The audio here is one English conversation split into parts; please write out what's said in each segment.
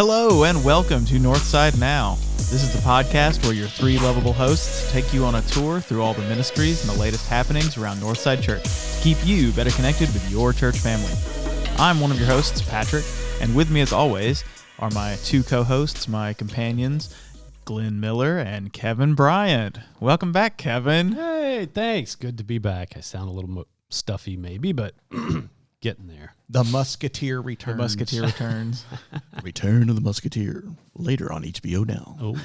Hello and welcome to Northside Now. This is the podcast where your three lovable hosts take you on a tour through all the ministries and the latest happenings around Northside Church to keep you better connected with your church family. I'm one of your hosts, Patrick, and with me as always are my two co-hosts, my companions, Glenn Miller and Kevin Bryant. Welcome back, Kevin. Hey, thanks. Good to be back. I sound a little stuffy maybe, but getting there. The Musketeer returns. The Musketeer returns. Return of the Musketeer later on HBO Now. Oh,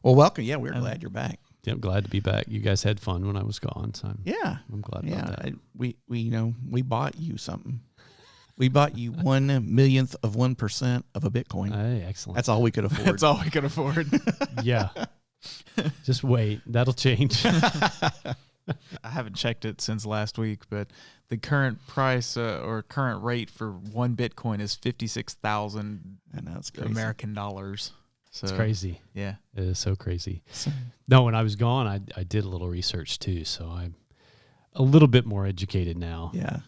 Well, welcome. Yeah, we're glad you're back. yeah, I'm glad to be back. You guys had fun when I was gone, so I'm glad about that. We bought you something. We bought you 1/1,000,000th of 1% of a Bitcoin. Hey, excellent. That's all we could afford. That's all we could afford. Yeah. Just wait. That'll change. I haven't checked it since last week, but the current price or current rate for one Bitcoin is 56,000 American dollars. So, It's crazy. Yeah. It is so crazy. No, when I was gone, I did a little research too, so I'm a little bit more educated now. Yeah.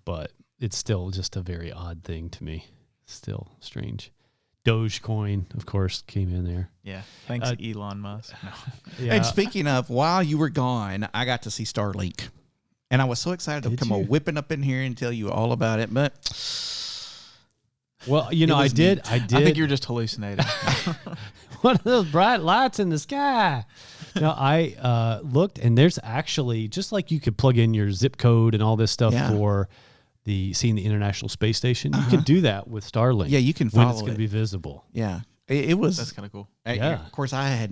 But it's still just a very odd thing to me. Still strange. Dogecoin, of course, came in there. Yeah. Thanks, Elon Musk. No. Yeah. And speaking of, while you were gone, I got to see Starlink. And I was so excited to come whipping up in here and tell you all about it. But, well, you know, I did. I think you're just hallucinating. One of those bright lights in the sky. No, I looked, and there's actually, just like you could plug in your zip code and all this stuff for seeing the International Space Station, you can do that with Starlink. yeah, you can follow when it's going to be visible. Yeah. It was. That's kind of cool. Yeah. Of course, I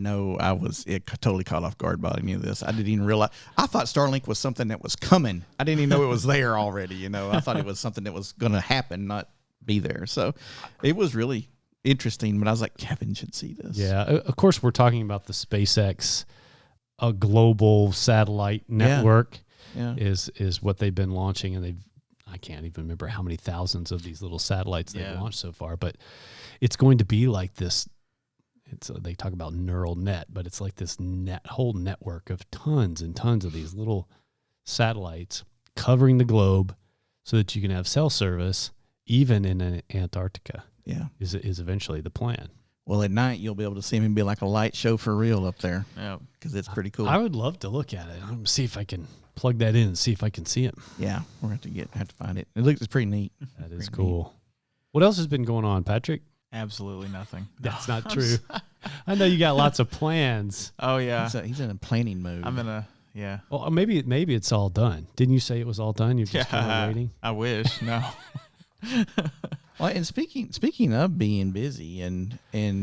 was totally caught off guard by any of this. I didn't even realize. I thought Starlink was something that was coming. I didn't even know it was there already. You know, I thought it was something that was going to happen, not be there. So it was really interesting. But I was like, Kevin should see this. Yeah. Of course, we're talking about the SpaceX, a global satellite network is what they've been launching, and I can't even remember how many thousands of these little satellites they've launched so far, but it's going to be like this. They talk about neural net, but it's like this whole network of tons and tons of these little satellites covering the globe so that you can have cell service even in Antarctica. Yeah. Is eventually the plan. Well, at night, you'll be able to see him and be like a light show for real up there. Yeah. Because it's pretty cool. I would love to look at it. I'm going to see if I can plug that in and see if I can see it. Yeah. We're going to have to find it. It's pretty neat. That is cool. What else has been going on, Patrick? Absolutely nothing. That's not true. I know you got lots of plans. Oh, yeah. He's in a planning mode. Well, maybe it's all done. Didn't you say it was all done? You're just kind of waiting? I wish. No. Well, and speaking of being busy and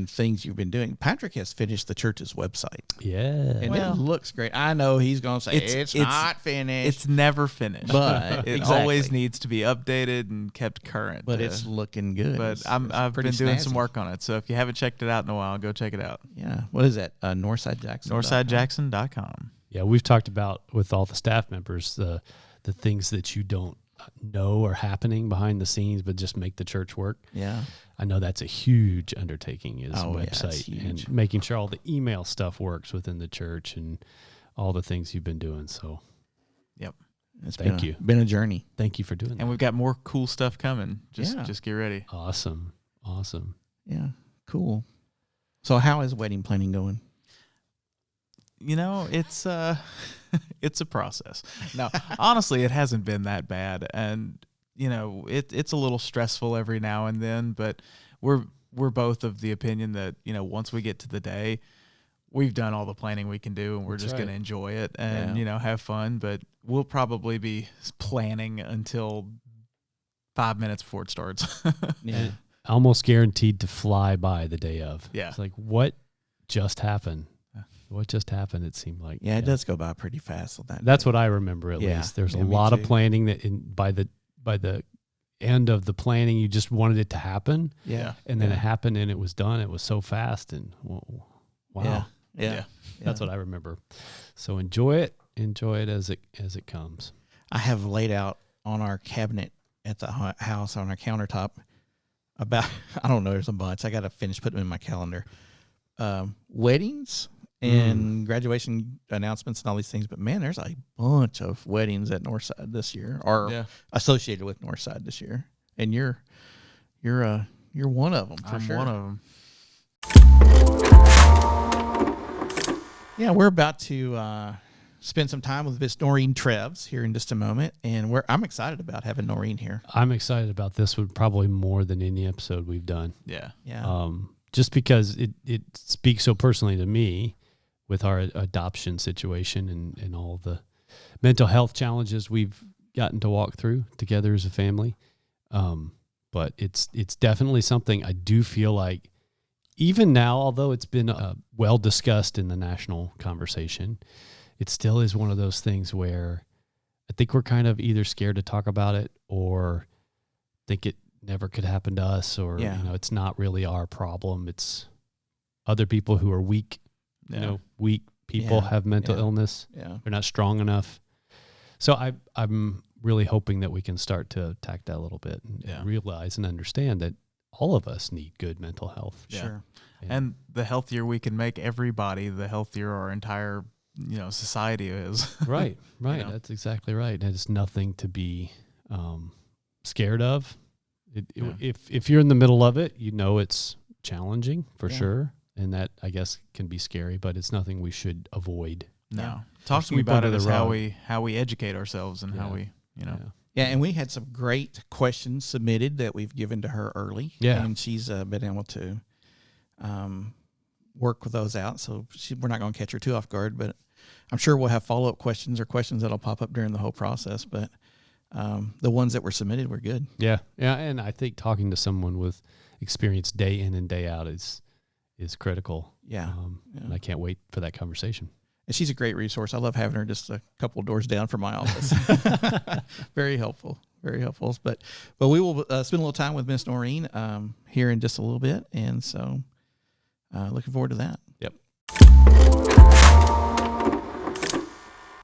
things you've been doing, Patrick has finished the church's website. Yeah. And it looks great. I know he's going to say it's not finished. It's never finished. But it always needs to be updated and kept current. But it's looking good. But I've been doing some work on it. So if you haven't checked it out in a while, go check it out. Yeah. What is that? Northside Jackson. NorthsideJackson.com. Yeah, we've talked about with all the staff members the things that you don't know are happening behind the scenes, but just make the church work. Yeah. I know that's a huge undertaking is the website and making sure all the email stuff works within the church and all the things you've been doing. So, yep. Thank you. Been a journey. Thank you for doing that. And we've got more cool stuff coming. Just get ready. Awesome. Yeah. Cool. So how is wedding planning going? You know, it's it's a process. No, honestly, it hasn't been that bad, and you know, it's a little stressful every now and then. But we're both of the opinion that once we get to the day, we've done all the planning we can do, and we're just going to enjoy it and have fun. But we'll probably be planning until 5 minutes before it starts. Yeah, almost guaranteed to fly by the day of. Yeah, it's like what just happened. What just happened? It seemed like it does go by pretty fast. That's what I remember. At least there's a lot of planning that by the end of the planning, you just wanted it to happen. Yeah, and then it happened and it was done. It was so fast and wow. Yeah. That's what I remember. So enjoy it as it comes. I have laid out on our cabinet at the house on our countertop about I don't know. There's a bunch. I got to finish putting them in my calendar. Weddings. And graduation announcements and all these things. But, man, there's a bunch of weddings at Northside this year or associated with Northside this year. And you're You're one of them, for I'm sure. one of them. Yeah, we're about to spend some time with Miss Noreen Trefz here in just a moment, and I'm excited about having Noreen here. I'm excited about this one probably more than any episode we've done. Yeah. Just because it speaks so personally to me with our adoption situation and all the mental health challenges we've gotten to walk through together as a family. But it's definitely something I do feel like even now, although it's been well discussed in the national conversation, it still is one of those things where I think we're kind of either scared to talk about it or think it never could happen to us, or it's not really our problem. It's other people who are weak. Weak people have mental illness. Yeah. They're not strong enough. So I'm really hoping that we can start to attack that a little bit and realize and understand that all of us need good mental health. Yeah. Sure. And the healthier we can make everybody, the healthier our entire, society is. Right. That's exactly right. It's nothing to be scared of. If you're in the middle of it, it's challenging for sure. And that, I guess, can be scary, but it's nothing we should avoid. No. Talking about it is how we educate ourselves and how we, Yeah, and we had some great questions submitted that we've given to her early. Yeah. And she's been able to work with those out. So we're not going to catch her too off guard, but I'm sure we'll have follow-up questions or questions that'll pop up during the whole process. But the ones that were submitted were good. Yeah. Yeah, and I think talking to someone with experience day in and day out is critical. Yeah. And I can't wait for that conversation. And she's a great resource. I love having her just a couple of doors down from my office. Very helpful. Very helpful. But we will spend a little time with Miss Noreen here in just a little bit. And so looking forward to that. Yep.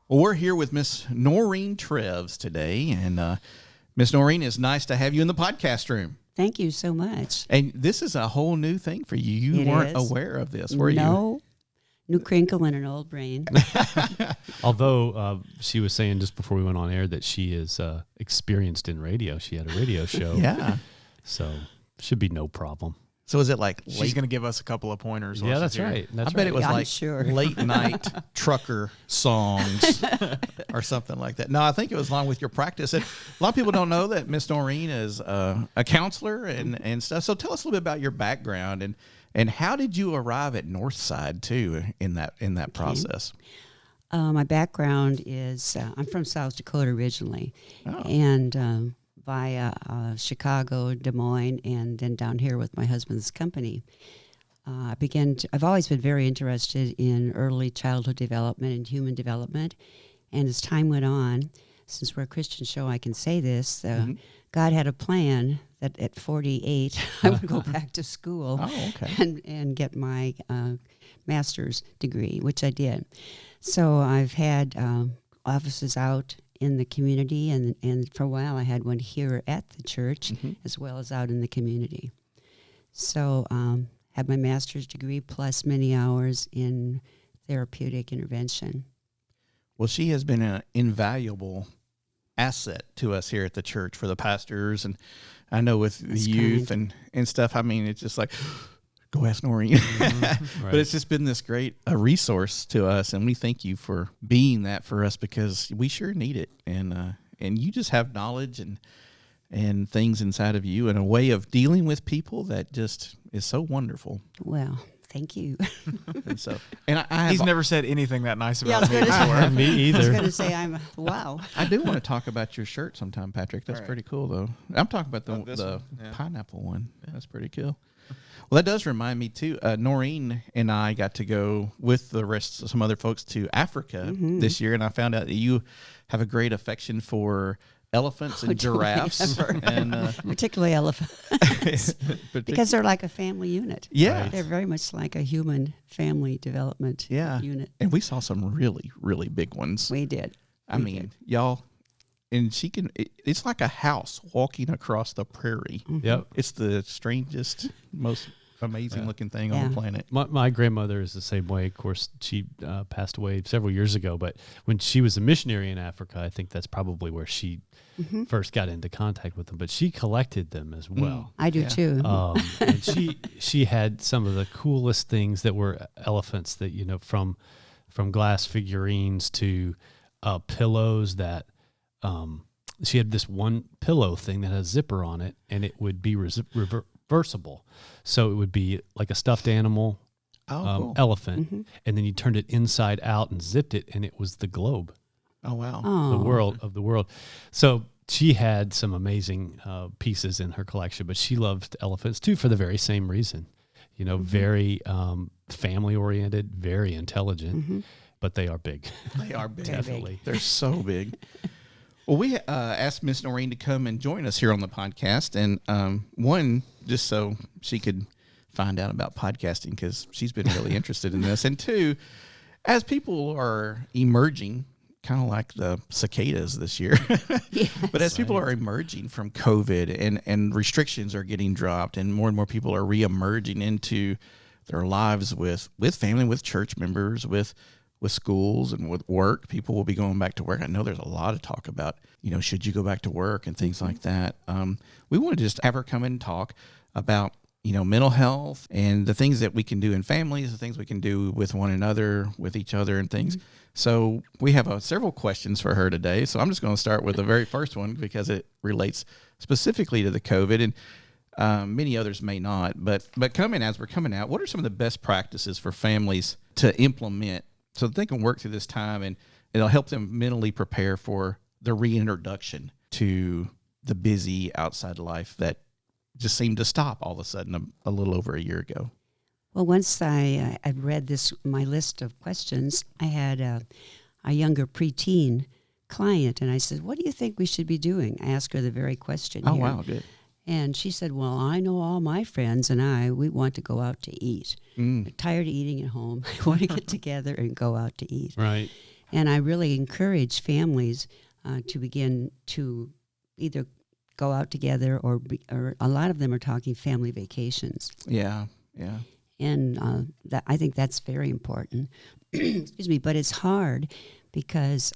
Well, we're here with Miss Noreen Trefz today. And Miss Noreen, it's nice to have you in the podcast room. Thank you so much. And this is a whole new thing for you. You weren't aware of this, were you? No. New crinkle in an old brain. Although she was saying just before we went on air that she is experienced in radio. She had a radio show. Yeah. So should be no problem. So is it like she's going to give us a couple of pointers? Yeah, that's right. I bet it was late night trucker songs or something like that. No, I think it was along with your practice. And a lot of people don't know that Miss Noreen is a counselor and stuff. So tell us a little bit about your background and how did you arrive at Northside too in that process? My background is I'm from South Dakota originally, and via Chicago, Des Moines, and then down here with my husband's company. I've always been very interested in early childhood development and human development, and as time went on, since we're a Christian show, I can say this. God had a plan that at 48, I would go back to school and get my master's degree, which I did. So I've had offices out in the community, and for a while I had one here at the church as well as out in the community. So had my master's degree plus many hours in therapeutic intervention. Well, she has been an invaluable asset to us here at the church for the pastors, and I know with the youth and stuff. I mean, it's just like, go ask Noreen. Right. But it's just been this great resource to us, and we thank you for being that for us because we sure need it. And you just have knowledge and things inside of you and a way of dealing with people that just is so wonderful. Well, thank you. And so, he's never said anything that nice about me before. Me either. I was going to say wow. I do want to talk about your shirt sometime, Patrick. That's pretty cool, though. I'm talking about the pineapple one. Yeah. That's pretty cool. Well, that does remind me, too. Noreen and I got to go with the rest of some other folks to Africa this year, and I found out that you have a great affection for elephants and giraffes. And particularly elephants. Because they're like a family unit. Yeah. They're very much like a human family development unit. And we saw some really, really big ones. We did. I mean, y'all, and it's like a house walking across the prairie. Yep. It's the strangest, most amazing looking thing on the planet. My grandmother is the same way. Of course, she passed away several years ago, but when she was a missionary in Africa, I think that's probably where she first got into contact with them. But she collected them as well. I do too. And she had some of the coolest things that were elephants that, from glass figurines to pillows that she had this one pillow thing that had a zipper on it, and it would be reversible. So it would be like a stuffed animal, cool. elephant, and then you turned it inside out and zipped it, and it was the globe. Oh, wow. The world. So she had some amazing pieces in her collection, but she loved elephants too for the very same reason. Very family-oriented, very intelligent, but they are big. They are big. Definitely. They're so big. Well, we asked Miss Noreen to come and join us here on the podcast, and one, just so she could find out about podcasting, because she's been really interested in this, and two, as people are emerging, kind of like the cicadas this year, but as people are emerging from COVID and restrictions are getting dropped, and more people are re-emerging into their lives with family, with church members, with schools and with work, people will be going back to work. I know there's a lot of talk about, should you go back to work and things like that. We wanted to just have her come in and talk about, mental health and the things that we can do in families, the things we can do with one another, with each other and things. So we have several questions for her today. So I'm just going to start with the very first one because it relates specifically to the COVID, and many others may not. But as we're coming out, what are some of the best practices for families to implement so that they can work through this time and it'll help them mentally prepare for the reintroduction to the busy outside life that just seemed to stop all of a sudden a little over a year ago? Well, once I read my list of questions, I had a younger preteen client, and I said, what do you think we should be doing? I asked her the very question. Oh, here. wow, good. And she said, well, I know all my friends and we want to go out to eat. We're tired of eating at home. I want to get together and go out to eat. Right. And I really encourage families to begin to either go out together or a lot of them are talking family vacations. Yeah. And I think that's very important. Excuse me, but it's hard because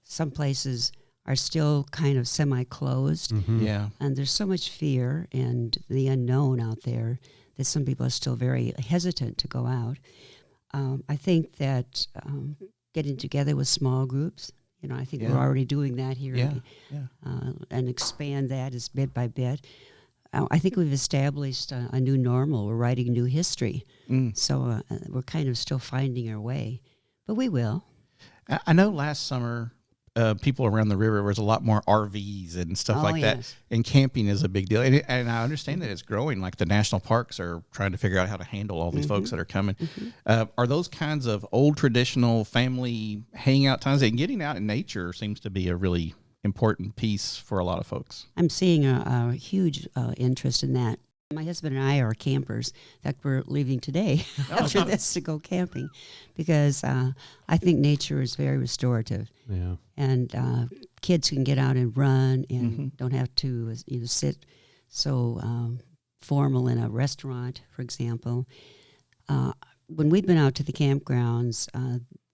some places are still kind of semi-closed. Yeah. And there's so much fear and the unknown out there that some people are still very hesitant to go out. I think that getting together with small groups, I think we're already doing that here. And expand that as bit by bit. I think we've established a new normal. We're writing new history. So we're kind of still finding our way. But we will. I know last summer, people around the river, was a lot more RVs and stuff like that. And camping is a big deal. And I understand that it's growing. Like the national parks are trying to figure out how to handle all these folks that are coming. Are those kinds of old traditional family hangout times, and getting out in nature seems to be a really important piece for a lot of folks? I'm seeing a huge interest in that. My husband and I are campers. In fact, we're leaving today after this to go camping because I think nature is very restorative. Yeah. And kids can get out and run and don't have to sit so formal in a restaurant, for example. When we've been out to the campgrounds,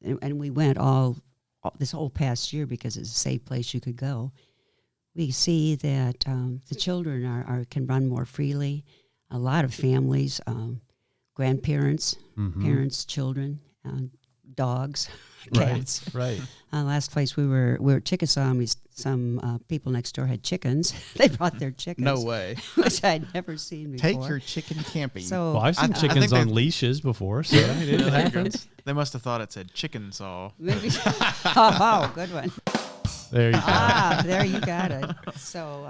and we went this whole past year because it's a safe place you could go, we see that the children can run more freely. A lot of families, grandparents, parents, children, dogs, cats. Right. Last place we were at Chickasaw, and some people next door had chickens. They brought their chickens. No way. Which I'd never seen before. Take your chicken camping. So, I've seen chickens on leashes before, so it happens. They must have thought it said chicken saw. maybe. Oh, good one. There you go. There you got it. So,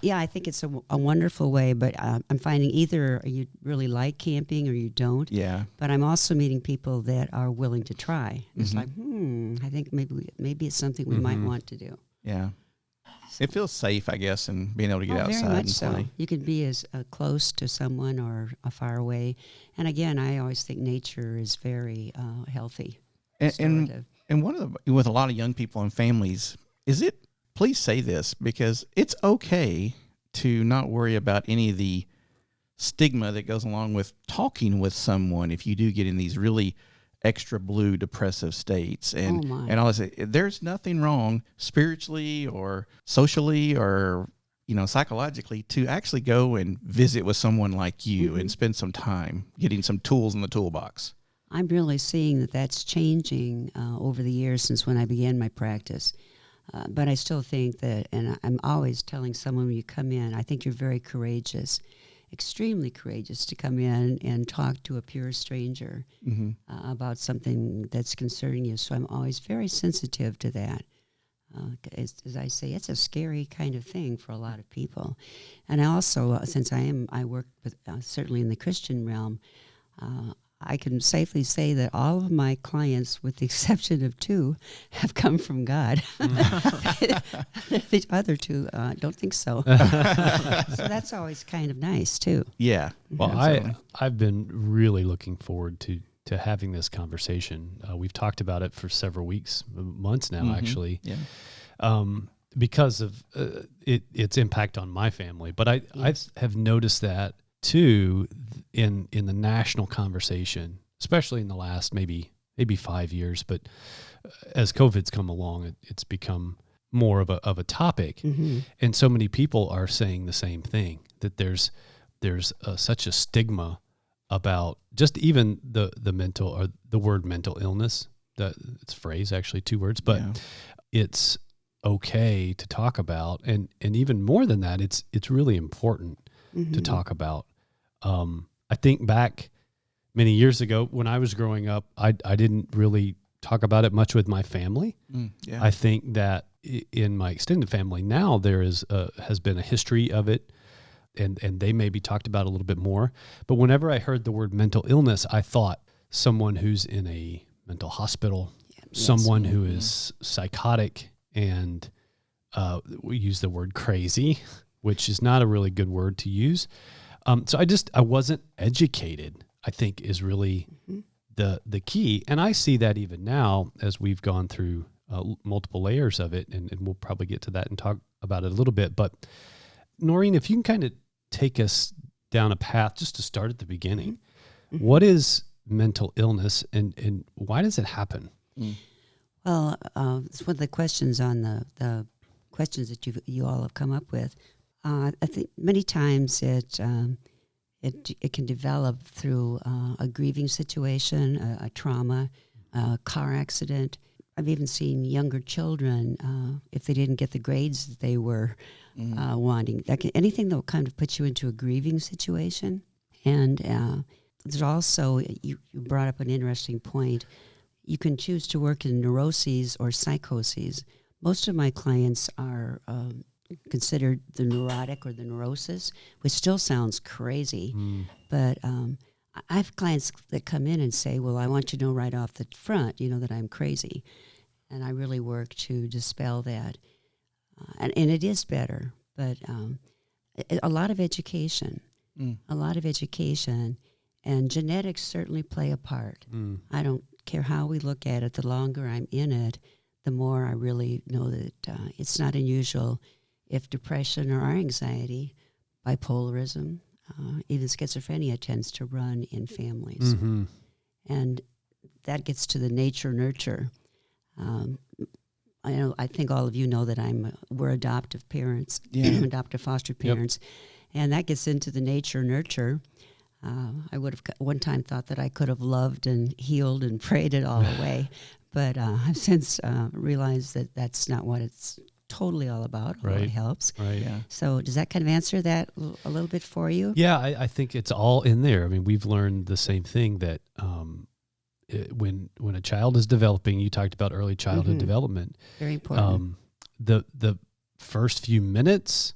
I think it's a wonderful way, but I'm finding either you really like camping or you don't. Yeah. But I'm also meeting people that are willing to try. It's like, I think maybe it's something we might want to do. Yeah. It feels safe, I guess, and being able to get outside very much and so. play. You can be as close to someone or far away. And again, I always think nature is very healthy. And one of with a lot of young people and families, please say this, because it's okay to not worry about any of the stigma that goes along with talking with someone if you do get in these really extra blue depressive states. And and all this, there's nothing wrong spiritually or socially or psychologically to actually go and visit with someone like you and spend some time getting some tools in the toolbox. I'm really seeing that that's changing over the years since when I began my practice. But I still think that, and I'm always telling someone when you come in, I think you're very courageous, extremely courageous to come in and talk to a pure stranger about something that's concerning you. So I'm always very sensitive to that. As I say, it's a scary kind of thing for a lot of people. And I also, since I work with, certainly in the Christian realm, I can safely say that all of my clients, with the exception of 2, have come from God. The other 2 don't think so. So that's always kind of nice, too. Yeah. Well, I've been really looking forward to having this conversation. We've talked about it for several weeks, months now, actually, because of its impact on my family. But I have noticed that too in the national conversation, especially in the last maybe 5 years. But as COVID's come along, it's become more of a topic, and so many people are saying the same thing, that there's such a stigma about just even the mental, or the word mental illness. It's a phrase, actually 2 words, but it's okay to talk about, and even more than that, it's really important to talk about. I think back many years ago when I was growing up, I didn't really talk about it much with my family. I think that in my extended family now, there has been a history of it, and they maybe talked about it a little bit more. But whenever I heard the word mental illness, I thought someone who's in a mental hospital, someone who is psychotic, and we use the word crazy, which is not a really good word to use. So I wasn't educated, I think, is really the key. And I see that even now as we've gone through multiple layers of it, and we'll probably get to that and talk about it a little bit. But Noreen, if you can kind of take us down a path just to start at the beginning, what is mental illness and why does it happen? Well, it's one of the questions on the questions that you all have come up with. I think many times it can develop through a grieving situation, a trauma, a car accident. I've even seen younger children, if they didn't get the grades that they were wanting, anything that will kind of put you into a grieving situation. And there's also, you brought up an interesting point. You can choose to work in neuroses or psychoses. Most of my clients are considered the neurotic or the neurosis, which still sounds crazy. But I have clients that come in and say, well, I want you to know right off the front, that I'm crazy. And I really work to dispel that. And it is better, but a lot of education, and genetics certainly play a part. I don't care how we look at it. The longer I'm in it, the more I really know that it's not unusual if depression or anxiety, bipolarism, even schizophrenia tends to run in families. And that gets to the nature-nurture. I think all of you know that we're adoptive parents, adoptive foster parents, and that gets into the nature-nurture. I would have one time thought that I could have loved and healed and prayed it all away, but I've since realized that that's not what it's totally all about, although it helps. Right. Yeah. So does that kind of answer that a little bit for you? Yeah, I think it's all in there. I mean, we've learned the same thing, that when a child is developing, you talked about early childhood development. Very important. The first few minutes,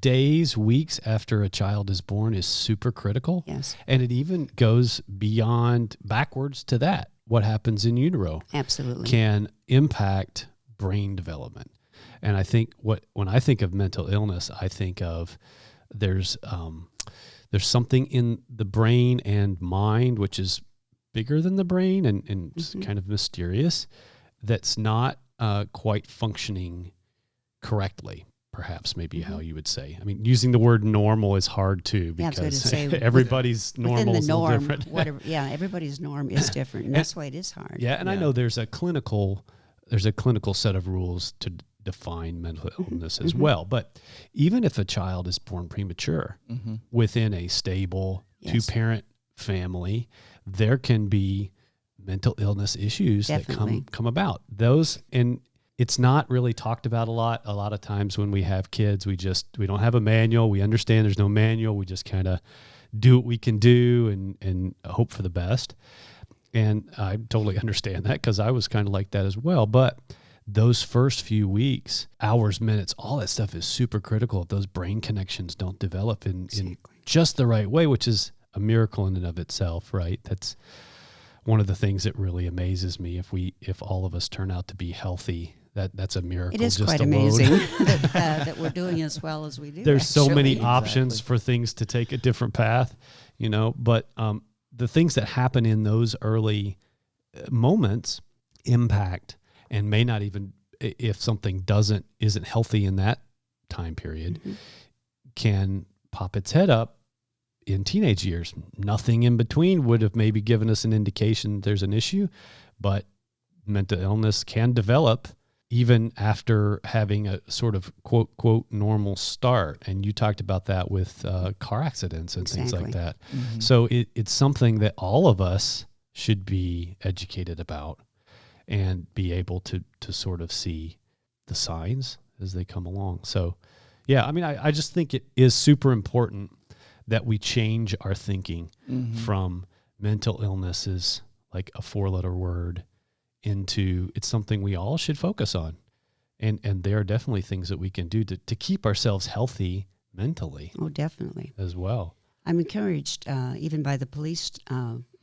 days, weeks after a child is born is super critical. Yes. And it even goes backwards to that. What happens in utero Absolutely can impact brain development. And I think when I think of mental illness, I think of there's something in the brain and mind, which is bigger than the brain and kind of mysterious, that's not quite functioning correctly. perhaps maybe how you would say. I mean, using the word normal is hard too, Yeah, I was gonna because say, everybody's normal within the is a little norm, different. whatever. everybody's norm is different, and that's why it is hard. Yeah, and I know there's a clinical set of rules to define mental illness as well. But even if a child is born premature within a stable two-parent family, there can be mental illness issues that come about. Those, and it's not really talked about a lot. A lot of times when we have kids, we don't have a manual. We understand there's no manual. We just kind of do what we can do and hope for the best. And I totally understand that, because I was kind of like that as well. But those first few weeks, hours, minutes, all that stuff is super critical if those brain connections don't develop in just the right way, which is a miracle in and of itself, right? That's one of the things that really amazes me. If all of us turn out to be healthy, that's a miracle. It is just quite alone. amazing that we're doing as well as we do. There's so many actually. options for things to take a different path, but the things that happen in those early moments impact, and may not even, if something isn't healthy in that time period, can pop its head up in teenage years. Nothing in between would have maybe given us an indication there's an issue, but mental illness can develop even after having a sort of quote normal start. And you talked about that with car accidents and things like that. So it's something that all of us should be educated about and be able to sort of see the signs as they come along. So, yeah, I mean, I just think it is super important that we change our thinking from mental illness is like a 4-letter word into it's something we all should focus on. And there are definitely things that we can do to keep ourselves healthy mentally. Oh, definitely. As well. I'm encouraged, even by the police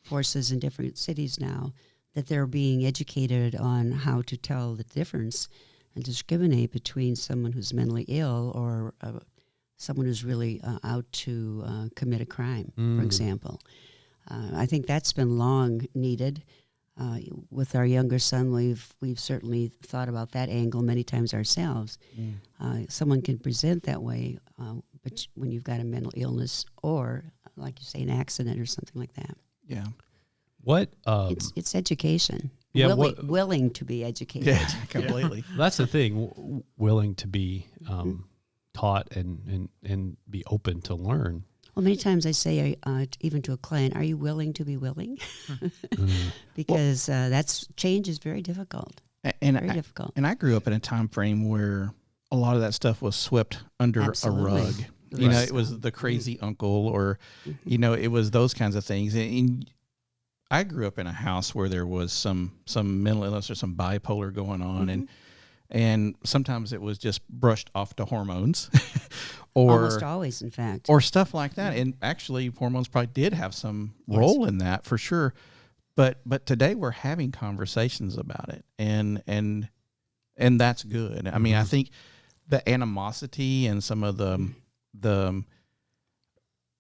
forces in different cities now, that they're being educated on how to tell the difference and discriminate between someone who's mentally ill or someone who's really out to commit a crime, for example. I think that's been long needed. With our younger son, we've certainly thought about that angle many times ourselves. Someone can present that way, but when you've got a mental illness or, like you say, an accident or something like that. Yeah. What? It's education. Yeah, willing to be educated. Yeah, completely. That's the thing. Willing to be taught and be open to learn. Well, many times I say, even to a client, "Are you willing to be willing?" Because that's change is very difficult. Very difficult. And I grew up in a time frame where a lot of that stuff was swept under a rug. It was the crazy uncle, or it was those kinds of things. And I grew up in a house where there was some mental illness or some bipolar going on, and sometimes it was just brushed off to hormones, or almost always, in fact, or stuff like that. And actually, hormones probably did have some role in that for sure. But today we're having conversations about it, and that's good. I mean, I think the animosity and some of the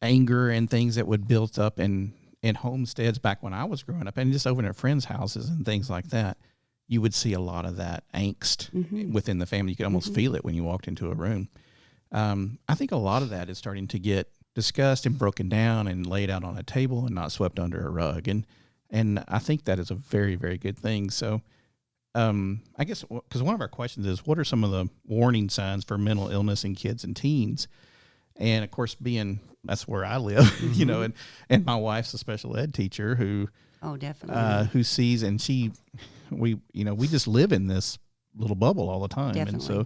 anger and things that would build up in homesteads back when I was growing up, and just over at friends' houses and things like that, you would see a lot of that angst within the family. You could almost feel it when you walked into a room. I think a lot of that is starting to get discussed and broken down and laid out on a table and not swept under a rug. And I think that is a very, very good thing. So I guess, because one of our questions is, what are some of the warning signs for mental illness in kids and teens? And of course, that's where I live, and my wife's a special ed teacher who definitely sees, and we just live in this little bubble all the time. Definitely.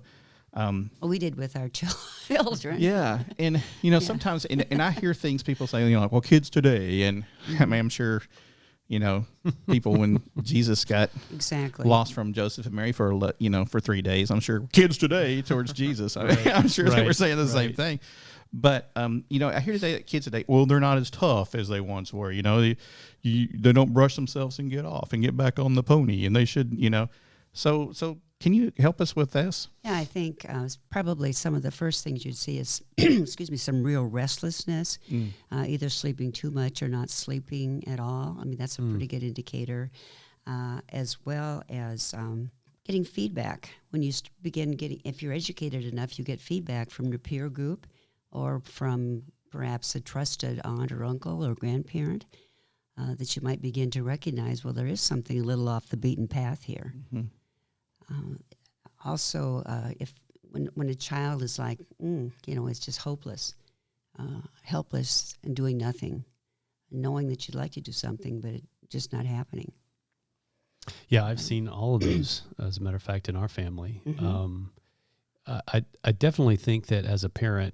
And so we did with our children. Yeah. And sometimes and I hear things people say, like, well, kids today, and I mean, I'm sure people, when Jesus got lost from Joseph and Mary for 3 days, I'm sure kids today towards Jesus, I'm sure they were saying the same thing. But, I hear today that kids today, well, they're not as tough as they once were. They don't brush themselves and get off and get back on the pony, and they should, So can you help us with this? Yeah, I think probably some of the first things you'd see is, some real restlessness, either sleeping too much or not sleeping at all. I mean, that's a pretty good indicator, as well as getting feedback. When you begin getting, if you're educated enough, you get feedback from your peer group or from perhaps a trusted aunt or uncle or grandparent that you might begin to recognize, well, there is something a little off the beaten path here. Also, if when a child is like, it's just hopeless, helpless and doing nothing, knowing that you'd like to do something, but it's just not happening. Yeah, I've seen all of those, as a matter of fact, in our family. I definitely think that as a parent,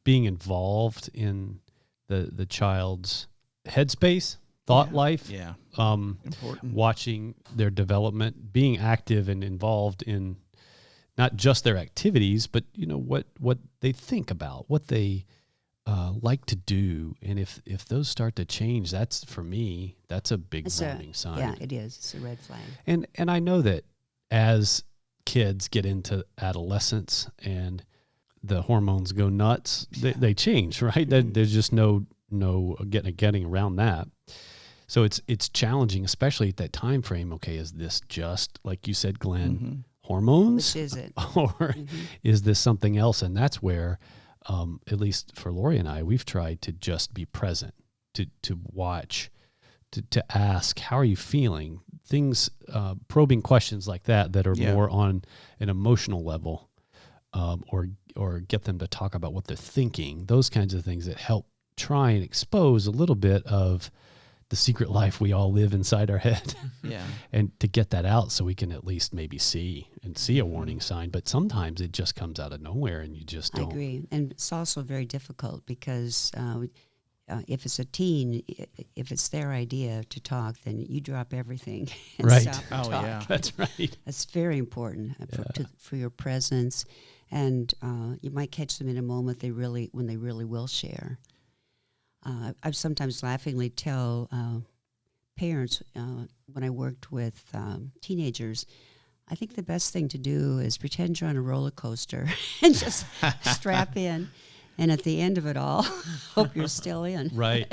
being involved in the child's headspace, thought life, important. Watching their development, being active and involved in not just their activities, but what they think about, what they like to do, and if those start to change, that's for me, that's a big warning sign. Yeah, it is. It's a red flag. And I know that as kids get into adolescence and the hormones go nuts, they change, right? There's just no getting around that. So it's challenging, especially at that time frame. Okay, is this just, like you said, Glenn, hormones? Which is it? Or is this something else? And that's where, at least for Lori and I, we've tried to just be present, to watch, to ask, how are you feeling? Things, probing questions like that are more on an emotional level, or get them to talk about what they're thinking. Those kinds of things that help try and expose a little bit of the secret life we all live inside our head. And to get that out so we can at least maybe see a warning sign. But sometimes it just comes out of nowhere and you just don't. I agree. And it's also very difficult because if it's a teen, if it's their idea to talk, then you drop everything and stop and talk. Yeah. That's right. That's very important for your presence. And you might catch them in a moment when they really will share. I sometimes laughingly tell parents when I worked with teenagers, I think the best thing to do is pretend you're on a roller coaster and just strap in. And at the end of it all, hope you're still in. Right.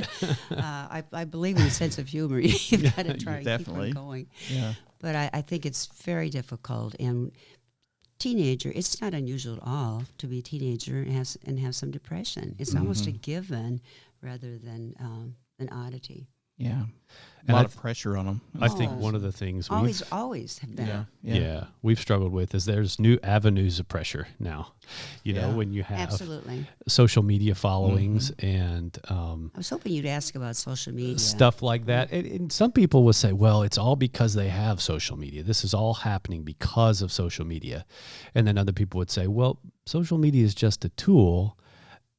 I believe in a sense of humor. You've got to try and keep on going. Yeah. But I think it's very difficult. And teenager, it's not unusual at all to be a teenager and have some depression. It's almost a given rather than an oddity. Yeah. A lot of pressure on them. I think one of the things Always have been. We've struggled with is there's new avenues of pressure now. You know, when you have absolutely social media followings and I was hoping you'd ask about social media. Stuff like that. And some people will say, well, it's all because they have social media. This is all happening because of social media. And then other people would say, well, social media is just a tool.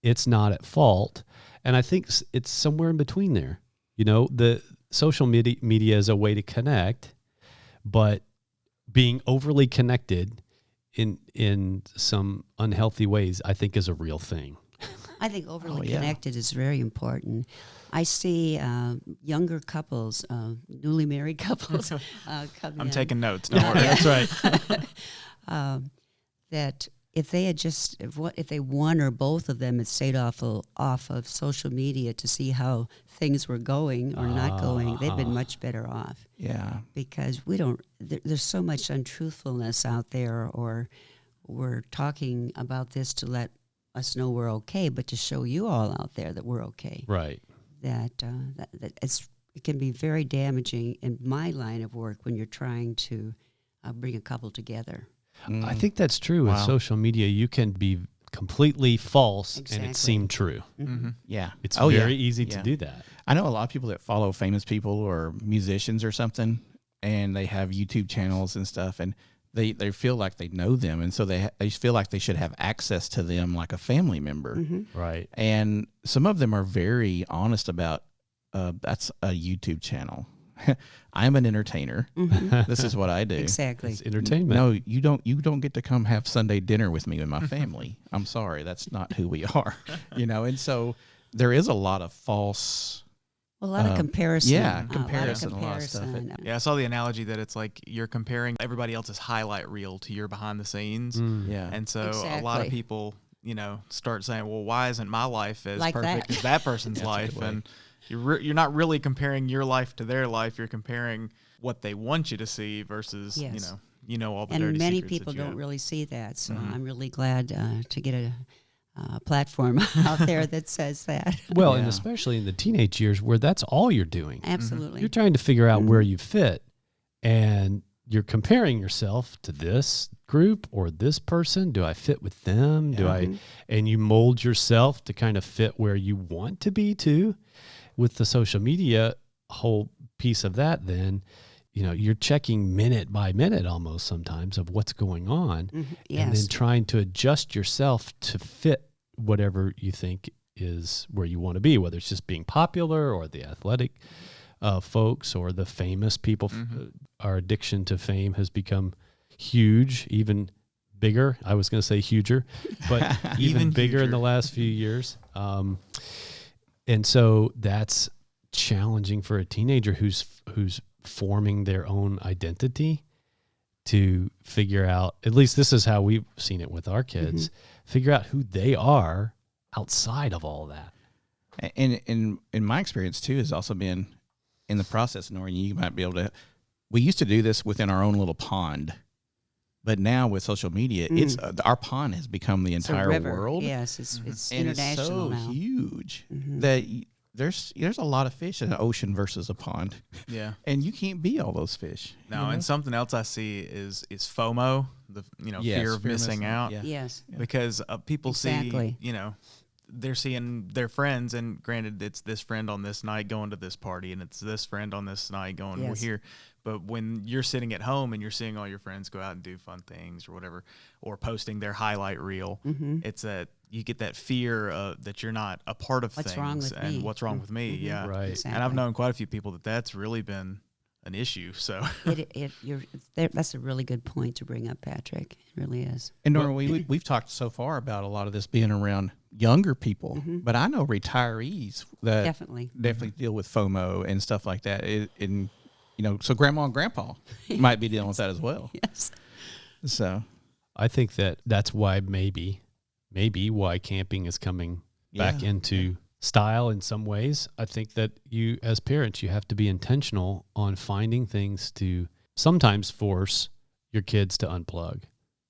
It's not at fault. And I think it's somewhere in between there. You know, the social media is a way to connect, but being overly connected in some unhealthy ways, I think, is a real thing. I think overly connected is very important. I see younger couples, newly married couples, I'm taking notes. Don't worry. That's right. That if they had if they one or both of them had stayed off of social media to see how things were going or not going, they'd been much better off. Yeah. Because there's so much untruthfulness out there, or we're talking about this to let us know we're okay, but to show you all out there that we're okay. Right. That it can be very damaging in my line of work when you're trying to bring a couple together. I think that's true. With social media, you can be completely false and it seem true. Yeah. It's very easy to do that. I know a lot of people that follow famous people or musicians or something, and they have YouTube channels and stuff, and they feel like they know them, and so they feel like they should have access to them like a family member. Right. And some of them are very honest about, that's a YouTube channel. I'm an entertainer. This is what I do. Exactly. It's entertainment. No, you don't get to come have Sunday dinner with me and my family. I'm sorry, that's not who we are. And so there is a lot of false. A lot of comparison. Yeah, comparison. A lot of stuff. Yeah, I saw the analogy that it's like you're comparing everybody else's highlight reel to your behind the scenes. Yeah, and so a lot of people, start saying, "Well, why isn't my life as like perfect as that person's life?" And you're not really comparing your life to their life. You're comparing what they want you to see versus all the and dirty many secrets people that you don't have. really see that. So I'm really glad to get a platform out there that says that. Well, and Yeah. especially in the teenage years where that's all you're doing. Absolutely. You're trying to figure out where you fit, and you're comparing yourself to this group or this person. Do I fit with them? Do I? And you mold yourself to kind of fit where you want to be too. With the social media whole piece of that, then, you're checking minute by minute almost sometimes of what's going on, Yes. and then trying to adjust yourself to fit whatever you think is where you want to be, whether it's just being popular or the athletic folks or the famous people. Our addiction to fame has become huge, even bigger. I was going to say huger, but even bigger in the last few years. And so that's challenging for a teenager who's forming their own identity to figure out, at least this is how we've seen it with our kids, figure out who they are outside of all that. And in my experience too has also been in the process, Noreen, you might be able to, we used to do this within our own little pond, but now with social media, it's our pond has become the It's a entire river. world. Yes, it's And international it's so now. huge that there's a lot of fish in an ocean versus a pond. Yeah. And you can't be all those fish. No, and something else I see is FOMO, the fear of missing out. Yeah. Yes. Because people Exactly. see, they're seeing their friends, and granted, it's this friend on this night going to this party, and it's this friend on this night going Yes. here. But when you're sitting at home and you're seeing all your friends go out and do fun things or whatever, or posting their highlight reel, it's you get that fear that you're not a part of What's things, wrong with and me? what's wrong with me. Yeah, Right. Exactly. And I've known quite a few people that's really been an issue. So That's a really good point to bring up, Patrick. It really is. And Nora, we've talked so far about a lot of this being around younger people, but I know retirees that Definitely deal with FOMO and stuff like that. So grandma and grandpa might be dealing with that as well. Yes. So I think that's why maybe why camping is coming back into style in some ways. I think that you, as parents, you have to be intentional on finding things to sometimes force your kids to unplug,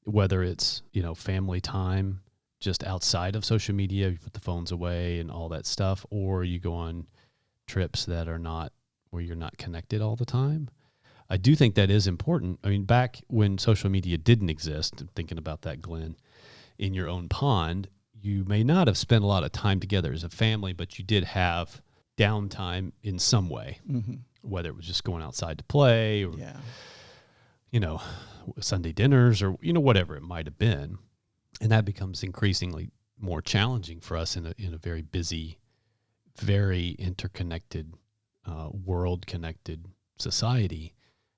whether it's, family time just outside of social media, you put the phones away and all that stuff, or you go on trips that are not where you're not connected all the time. I do think that is important. I mean, back when social media didn't exist, I'm thinking about that, Glenn, in your own pond, you may not have spent a lot of time together as a family, but you did have downtime in some way, whether it was just going outside to play or, Sunday dinners or, whatever it might have been. And that becomes increasingly more challenging for us in a very busy, very interconnected, world-connected society.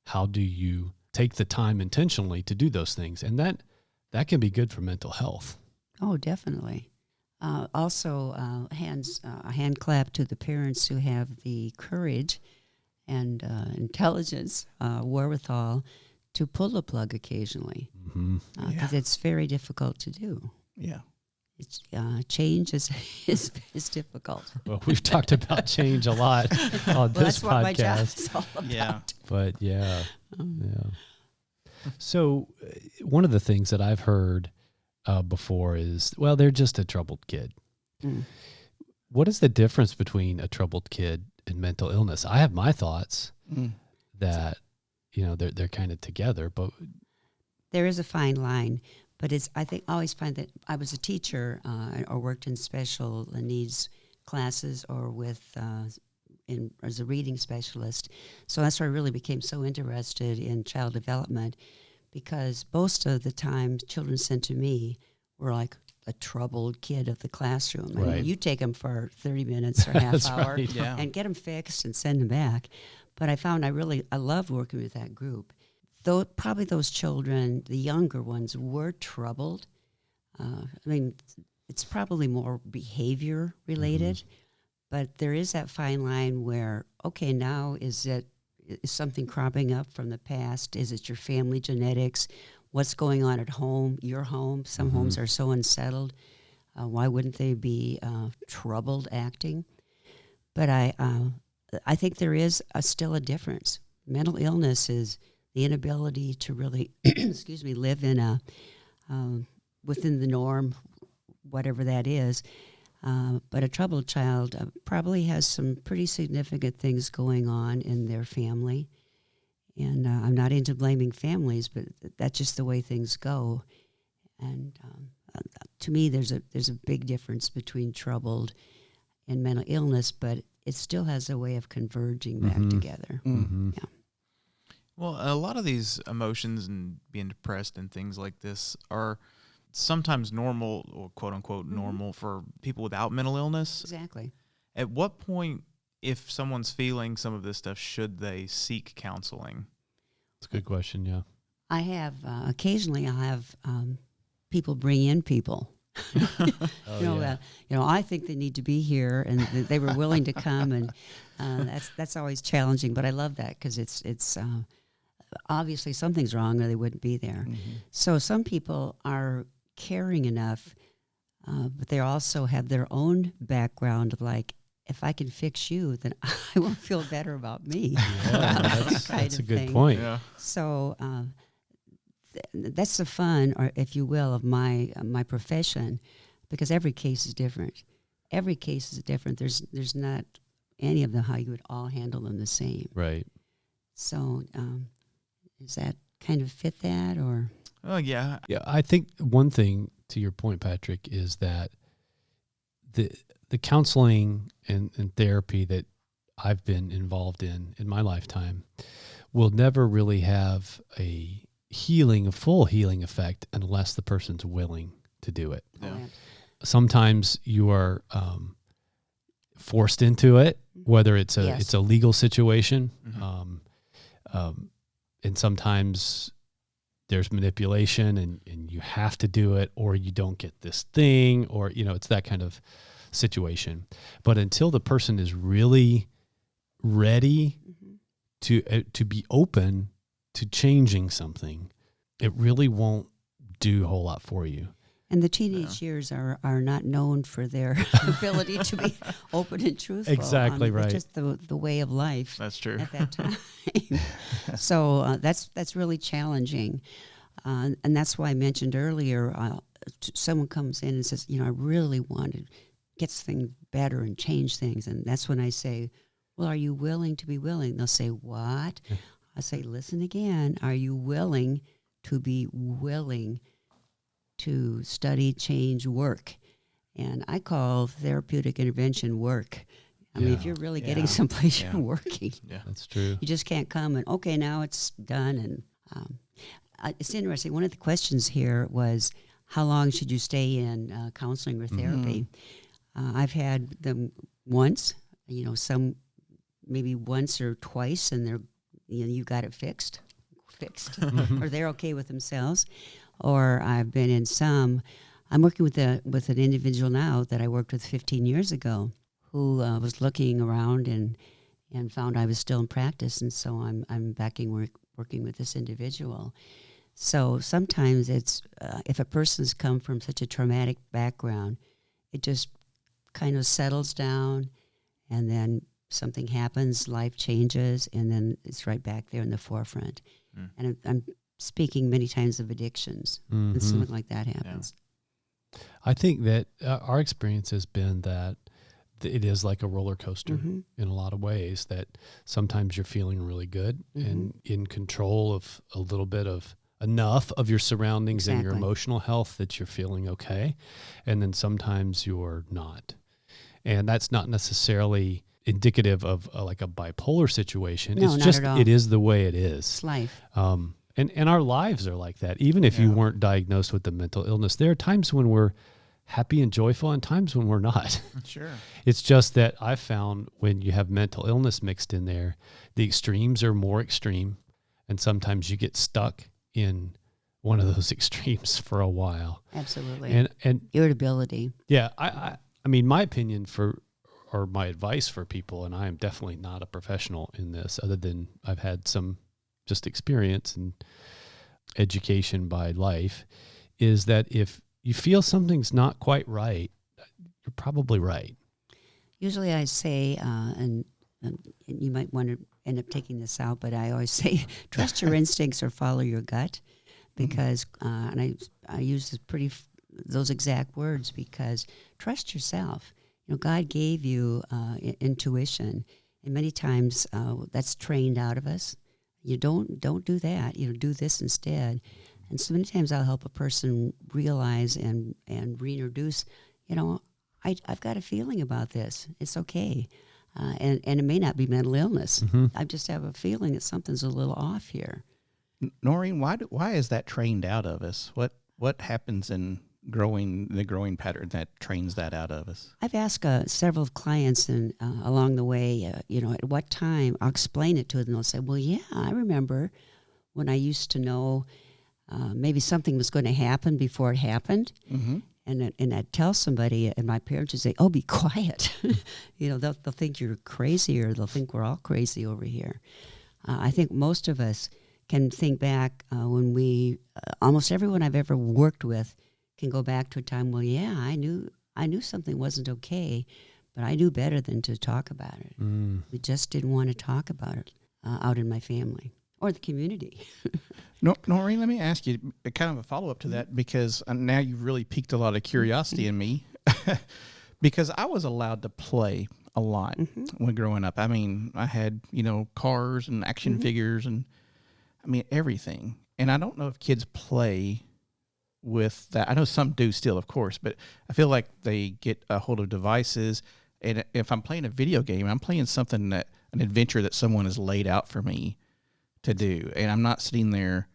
How do you take the time intentionally to do those things? And that can be good for mental health. Oh, definitely. Also, a hand clap to the parents who have the courage and intelligence, wherewithal to pull the plug occasionally, because it's very difficult to do. Yeah. It's change is difficult. Well, we've talked about change a lot on this That's what my job podcast. is all about. Yeah. But yeah. So one of the things that I've heard before is, well, they're just a troubled kid. What is the difference between a troubled kid and mental illness? I have my thoughts that, they're kind of together, but There is a fine line, but I always find that I was a teacher or worked in special needs classes or as a reading specialist. So that's why I really became so interested in child development, because most of the time children sent to me were like a troubled kid of the classroom. I mean, Right. you take them for 30 minutes or half That's hour right, yeah. and get them fixed and send them back. But I found I loved working with that group. Though probably those children, the younger ones, were troubled. It's probably more behavior related, but there is that fine line where, okay, now is something cropping up from the past? Is it your family genetics? What's going on at home, your home? Some homes are so unsettled. Why wouldn't they be troubled acting? But I think there is still a difference. Mental illness is the inability to really, excuse me, live in a within the norm, whatever that is. But a troubled child probably has some pretty significant things going on in their family. And I'm not into blaming families, but that's just the way things go. And to me, there's a big difference between troubled and mental illness, but it still has a way of converging back together. Mm-hmm. Yeah. Well, a lot of these emotions and being depressed and things like this are sometimes normal, or quote unquote normal, for people without mental illness. Exactly. At what point, if someone's feeling some of this stuff, should they seek counseling? That's a good question. Yeah. I have occasionally I have people bring in people. I think they need to be here, and they were willing to come, and that's always challenging. But I love that because it's obviously something's wrong, or they wouldn't be there. Mm-hmm. So some people are caring enough, but they also have their own background of like, if I can fix you, then I will feel better about me. Yeah, that's a good point. Yeah. So that's the fun, or if you will, of my profession, because every case is different. Every case is different. There's not any of them how you would all handle them the same. Right. So does that kind of fit that, or? Oh, yeah. Yeah, I think one thing to your point, Patrick, is that the counseling and therapy that I've been involved in my lifetime will never really have a full healing effect unless the person's willing to do it. Yeah. Oh, yeah. Sometimes you are forced into it, whether it's a legal situation, and sometimes there's manipulation and you have to do it, or you don't get this thing, or it's that kind of situation. But until the person is really ready to be open to changing something, it really won't do a whole lot for you. And the teenage years are not known for their ability to be open and truthful. Exactly right. It's just the way of life. That's true. At that time. So that's really challenging. And that's why I mentioned earlier, someone comes in and says, I really want to get things better and change things. And that's when I say, well, are you willing to be willing? They'll say, what? I say, listen again. Are you willing to be willing to study, change, work? And I call therapeutic intervention work. I mean, if you're really getting someplace, you're working. Yeah, that's true. You just can't come and, okay, now it's done. And it's interesting. One of the questions here was, how long should you stay in counseling or therapy? I've had them once, some maybe once or twice, and they're, you got it fixed, or they're okay with themselves. Or I've been in some. I'm working with an individual now that I worked with 15 years ago, who was looking around and found I was still in practice, and so I'm working with this individual. So sometimes it's if a person's come from such a traumatic background, it just kind of settles down, and then something happens, life changes, and then it's right back there in the forefront. And I'm speaking many times of addictions, and something like that happens. Yeah. I think that our experience has been that it is like a roller coaster in a lot of ways, that sometimes you're feeling really good and in control of a little bit of enough of your surroundings and your emotional health that you're feeling okay. And then sometimes you're not. And that's not necessarily indicative of like a bipolar situation. No, it's not just, at all. it is the way it is. It's life. And our lives are like that. Even if you weren't diagnosed with the mental illness, there are times when we're happy and joyful and times when we're not. Sure. It's just that I found when you have mental illness mixed in there, the extremes are more extreme. And sometimes you get stuck in one of those extremes for a while. Absolutely. And irritability. Yeah. I mean, my opinion or my advice for people, and I am definitely not a professional in this, other than I've had some just experience and education by life, is that if you feel something's not quite right, you're probably right. Usually I say, and you might want to end up taking this out, but I always say trust your instincts or follow your gut, because and I use those exact words, because trust yourself. God gave you intuition, and many times that's trained out of us. You don't do that. Do this instead. And so many times I'll help a person realize and reintroduce. I've got a feeling about this. It's okay, and it may not be mental illness. I just have a feeling that something's a little off here. Noreen, why is that trained out of us? What happens in the growing pattern that trains that out of us? I've asked several clients, and along the way, at what time, I'll explain it to them. They'll say, well, yeah, I remember when I used to know maybe something was going to happen before it happened. And I'd tell somebody, and my parents would say, oh, be quiet. They'll think you're crazy, or they'll think we're all crazy over here. I think most of us can think back when almost everyone I've ever worked with can go back to a time, well, yeah, I knew something wasn't okay, but I knew better than to talk about it. We just didn't want to talk about it out in my family or the community. Noreen, let me ask you kind of a follow-up to that, because now you've really piqued a lot of curiosity in me, because I was allowed to play a lot when growing up. I mean, I had, cars and action figures and, everything. And I don't know if kids play with that. I know some do still, of course, but I feel like they get a hold of devices. And if I'm playing a video game, I'm playing an adventure that someone has laid out for me to do. And I'm not sitting there.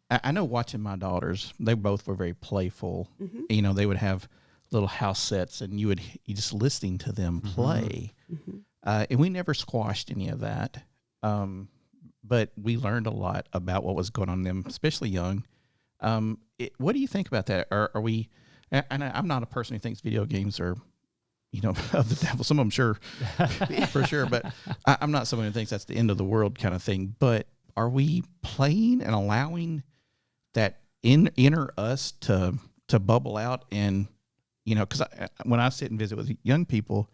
I know watching my daughters, they both were very playful. They would have little house sets, and you just listening to them play. And we never squashed any of that. But we learned a lot about what was going on in them, especially young. What do you think about that? Are we? And I'm not a person who thinks video games are, of the devil. Some of them, sure, for sure. But I'm not someone who thinks that's the end of the world kind of thing. But are we playing and allowing that inner us to bubble out? And because when I sit and visit with young people,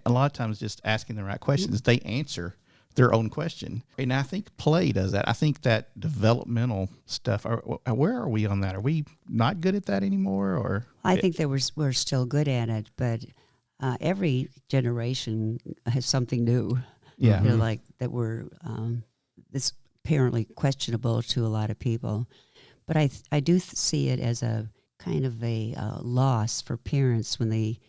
a lot of times just asking the right questions, they answer their own question. And I think play does that. I think that developmental stuff, where are we on that? Are we not good at that anymore? Or I think that we're still good at it, but every generation has something new. Yeah. Like that it's apparently questionable to a lot of people. But I do see it as a kind of a loss for parents when they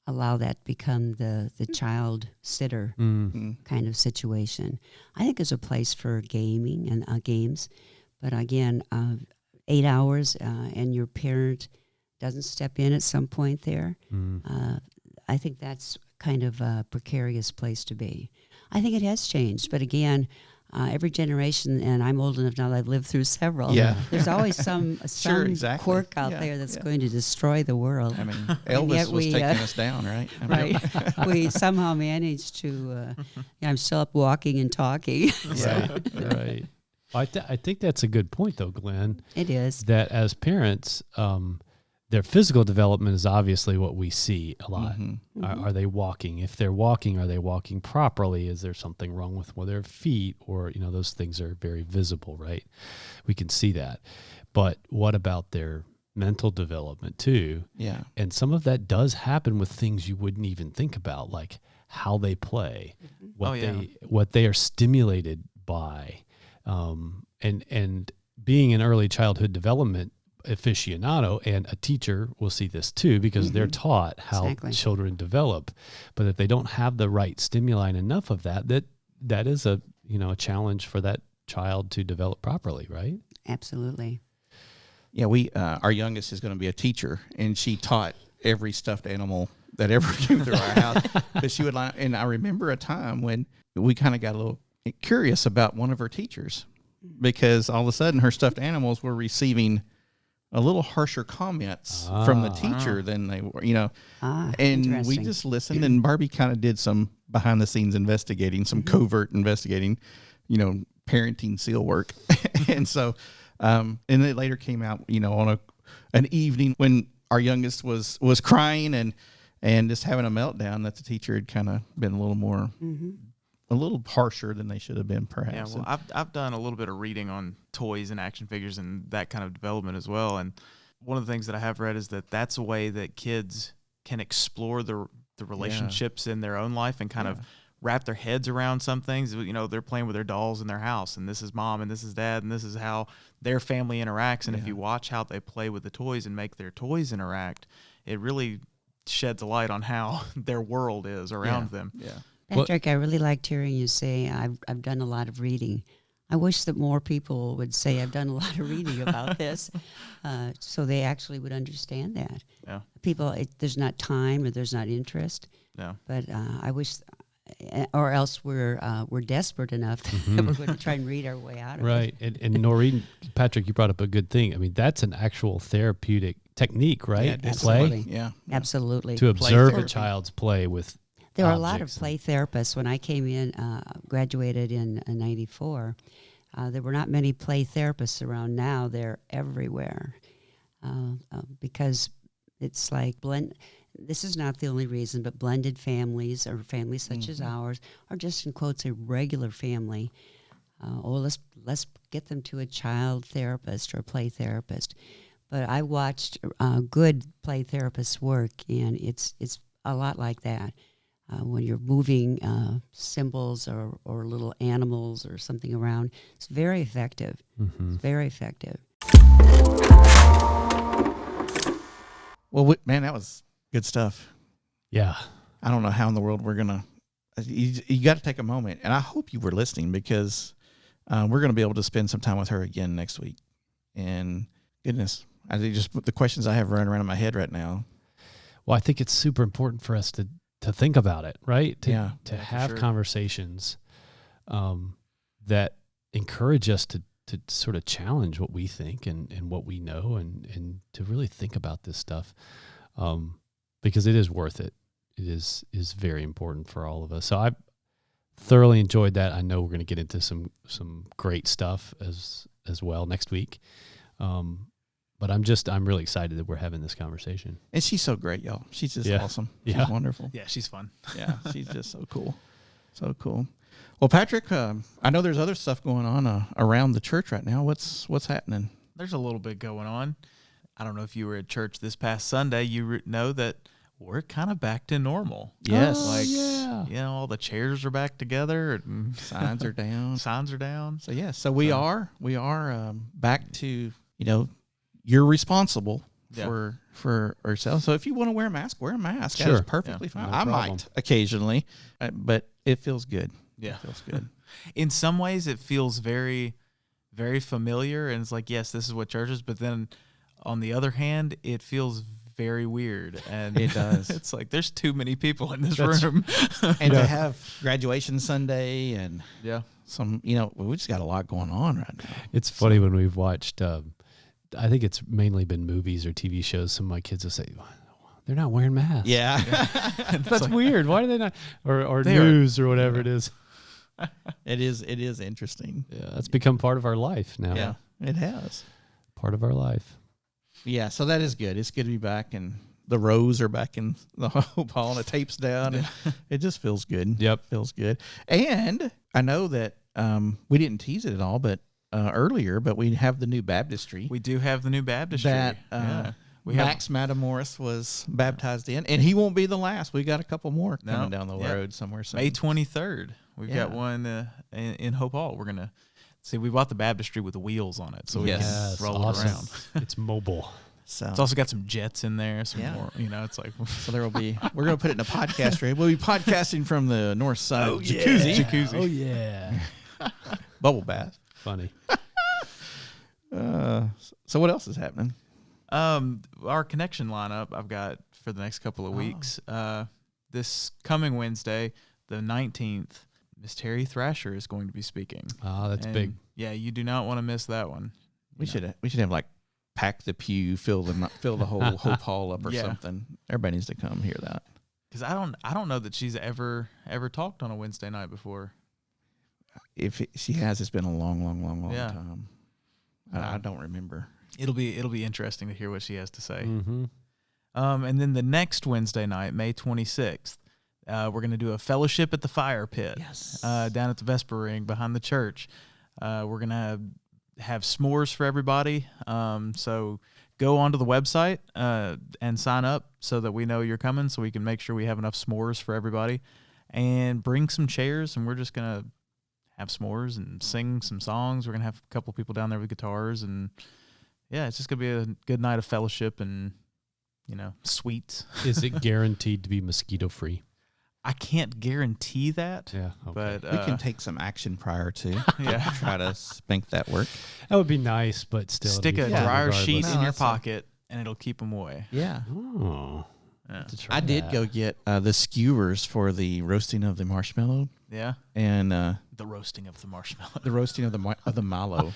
allow that become the child sitter kind of situation. I think there's a place for gaming and games, but again, 8 hours and your parent doesn't step in at some point there. I think that's kind of a precarious place to be. I think it has changed, but again, every generation, and I'm old enough now that I've lived through several. Yeah. There's always some Sure, exactly. quirk out there that's going to destroy the world. Elvis was taking us down, right? Right. We somehow managed to. I'm still up walking and talking. Right. I think that's a good point, though, Glenn. It is. That as parents, their physical development is obviously what we see a lot. Are they walking? If they're walking, are they walking properly? Is there something wrong with their feet? Or, those things are very visible, right? We can see that. But what about their mental development too? Yeah. And some of that does happen with things you wouldn't even think about, like how they play, what they are stimulated by. And being an early childhood development aficionado and a teacher will see this too, because they're taught how children develop, but if they don't have the right stimuli and enough of that is a challenge for that child to develop properly, right? Absolutely. Yeah, our youngest is going to be a teacher, and she taught every stuffed animal that ever came through our house. But she would and I remember a time when we kind of got a little curious about one of her teachers, because all of a sudden her stuffed animals were receiving a little harsher comments from the teacher than they were, and we just listened, and Barbie kind of did some behind the scenes investigating, some covert investigating, parenting seal work. And so, and it later came out, on an evening when our youngest was crying and just having a meltdown, that the teacher had kind of been a little more a little harsher than they should have been, perhaps. Yeah, well, I've done a little bit of reading on toys and action figures and that kind of development as well. And one of the things that I have read is that that's a way that kids can explore the relationships in their own life and kind of wrap their heads around some things. You know, they're playing with their dolls in their house, and this is mom and this is dad, and this is how their family interacts. And if you watch how they play with the toys and make their toys interact, it really sheds a light on how their world is around them. Yeah. Patrick, I really liked hearing you say I've done a lot of reading. I wish that more people would say I've done a lot of reading about this, so they actually would understand that. Yeah. People, there's not time or there's not interest. No. But I wish, or else we're desperate enough that we're going to try and read our way out of it. Right. And Noreen, Patrick, you brought up a good thing. I mean, that's an actual therapeutic technique, right? Yeah, Play. absolutely. Yeah. Absolutely. To observe a therapy. child's play with There are a lot of objects. play therapists. When I came in, graduated in '94, there were not many play therapists around. Now they're everywhere because it's like this is not the only reason, but blended families or families such as ours are just in quotes a regular family. Let's get them to a child therapist or a play therapist. But I watched good play therapists work, and it's a lot like that. When you're moving symbols or little animals or something around, it's very effective. It's very effective. Well, man, that was good stuff. Yeah. I don't know how in the world we're going to, you got to take a moment. And I hope you were listening, because we're going to be able to spend some time with her again next week. And goodness, I think just the questions I have running around in my head right now. Well, I think it's super important for us to think about it, right? To have sure. conversations that encourage us to sort of challenge what we think and what we know and to really think about this stuff because it is worth it. It is very important for all of us. So I've thoroughly enjoyed that. I know we're going to get into some great stuff as well next week. But I'm really excited that we're having this conversation. And she's so great, y'all. She's just awesome. She's wonderful. Yeah, she's fun. Yeah, she's just so cool. So cool. Well, Patrick, I know there's other stuff going on around the church right now. What's happening? There's a little bit going on. I don't know if you were at church this past Sunday. You know that we're kind of back to normal. Yes. All the chairs are back together. And Signs are down. Signs are down. So, so we are back to, you're responsible for ourselves. So if you want to wear a mask, wear a mask. Sure. That is perfectly fine. No I problem. might occasionally, but it feels good. Yeah. It feels good. In some ways, it feels very, very familiar. And it's like, yes, this is what church is. But then on the other hand, it feels very weird. And It does. It's like there's too many people in this room. And to have graduation Sunday and Yeah. some, we just got a lot going on right now. It's funny when we've watched, I think it's mainly been movies or TV shows. Some of my kids will say, they're not wearing masks. Yeah. That's weird. Why do they not? Or They news or whatever it is. It is interesting. Yeah, that's become part of our life now. Yeah, it has. Part of our life. Yeah, so that is good. It's good to be back, and the rows are back in the Hope Hall, and the tape's down. And it just feels good. Yep. Feels good. And I know that we didn't tease it at all, but earlier, but we have the new baptistry. We do have the new baptistry. That Max Matamoris was baptized in, and he won't be the last. We got a couple more coming down the road somewhere soon. May 23rd. We've got one in Hope Hall. We're going to see. We bought the baptistry with the wheels on it, so we can roll it around. It's mobile. So it's also got some jets in there. Some more, it's like. So there will be. We're going to put it in a podcast room. We'll be podcasting from the Northside jacuzzi. Oh yeah. Bubble bath. Funny. So what else is happening? Our connection lineup I've got for the next couple of weeks. This coming Wednesday, the 19th, Miss Terry Thrasher is going to be speaking. Oh, that's big. Yeah, you do not want to miss that one. We should have like pack the pew, fill the whole Hope Hall up or something. Everybody needs to come hear that. Because I don't know that she's ever talked on a Wednesday night before. If she has, it's been a long Yeah. time. I don't remember. It'll be interesting to hear what she has to say. Mm-hmm. And then the next Wednesday night, May 26th, We're going to do a fellowship at the fire pit. Yes. Down at the Vesper Ring behind the church. We're going to have s'mores for everybody. So go onto the website and sign up so that we know you're coming, so we can make sure we have enough s'mores for everybody. And bring some chairs, and we're just going to have s'mores and sing some songs. We're going to have a couple of people down there with guitars. And, yeah, it's just going to be a good night of fellowship and, sweets. Is it guaranteed to be mosquito-free? I can't guarantee that. Yeah, okay. But we can take some action prior to yeah. try to make that work. That would be nice, but still. Stick a dryer sheet No, in your that's pocket, and it'll keep them away. Yeah. Oh. Yeah. I did go get the skewers for the roasting of the marshmallow. Yeah. And the roasting of the marshmallow. the roasting of the mallow.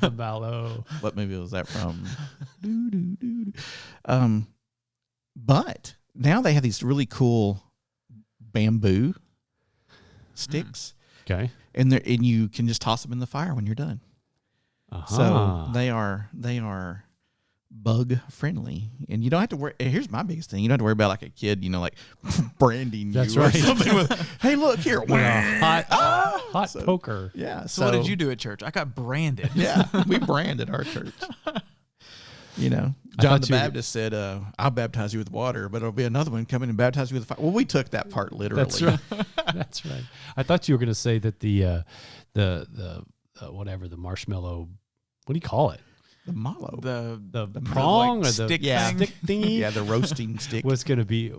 The mallow. What movie was that from? But now they have these really cool bamboo sticks. Okay. And you can just toss them in the fire when you're done. So they are bug friendly, and you don't have to worry. Here's my biggest thing: you don't have to worry about like a kid, like branding you That's or right. something. Hey, look here, hot poker. Yeah. So what did you do at church? I got branded. Yeah, we branded our church. John the Baptist said, "I'll baptize you with water, but there'll be another one coming and baptize you with fire." Well, we took that part literally. That's right. That's right. I thought you were going to say that the whatever the marshmallow. What do you call it? The mallow, the prong or the stick stick thingy. yeah, the roasting stick was going to be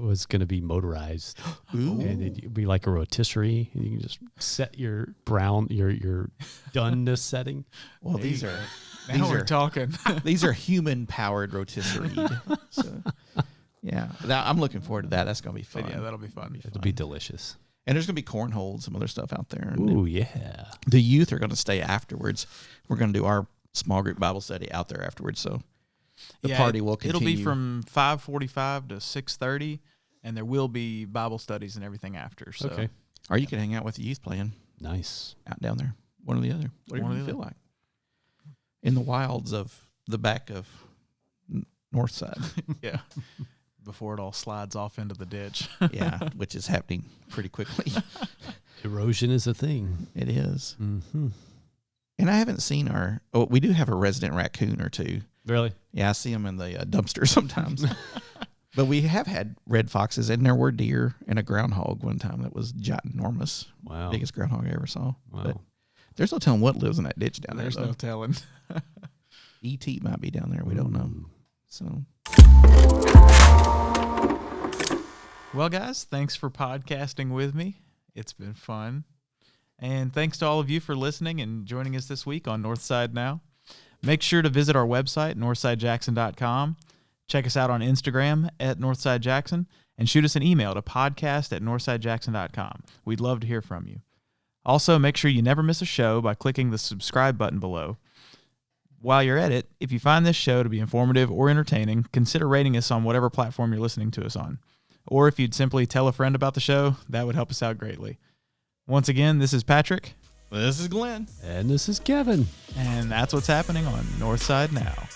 motorized. Ooh. And it'd be like a rotisserie, and you can just set your your doneness setting. Well, these are talking. these are human powered rotisserie. So, yeah, I'm looking forward to that. That's gonna be fun. But yeah, that'll be fun. It'll be delicious. And there's gonna be cornhole and some other stuff out there. Ooh, yeah. The youth are gonna stay afterwards. We're gonna do our small group Bible study out there afterwards. So the party will continue. It'll be from 5:45 to 6:30, and there will be Bible studies and everything after. So. Okay. Or you can hang out with the youth playing Nice. out down there. One or the other. Whatever you feel like. In the wilds of the back of Northside. Yeah. Before it all slides off into the ditch. Yeah, which is happening pretty quickly. Erosion is a thing. It is. Mm-hmm. And I haven't seen we do have a resident raccoon or two. Really? Yeah, I see them in the dumpster sometimes. But we have had red foxes, and there were deer and a groundhog one time that was ginormous. Wow. Biggest groundhog I ever saw. Wow. But there's no telling what lives in that ditch down there. There's no telling. E.T. might be down there. We don't know. So. Well, guys, thanks for podcasting with me. It's been fun. And thanks to all of you for listening and joining us this week on Northside Now. Make sure to visit our website, northsidejackson.com. Check us out on Instagram at NorthsideJackson, and shoot us an email to podcast@northsidejackson.com. We'd love to hear from you. Also, make sure you never miss a show by clicking the subscribe button below. While you're at it, if you find this show to be informative or entertaining, consider rating us on whatever platform you're listening to us on. Or if you'd simply tell a friend about the show, that would help us out greatly. Once again, this is Patrick. This is Glenn. And this is Kevin. And that's what's happening on Northside Now.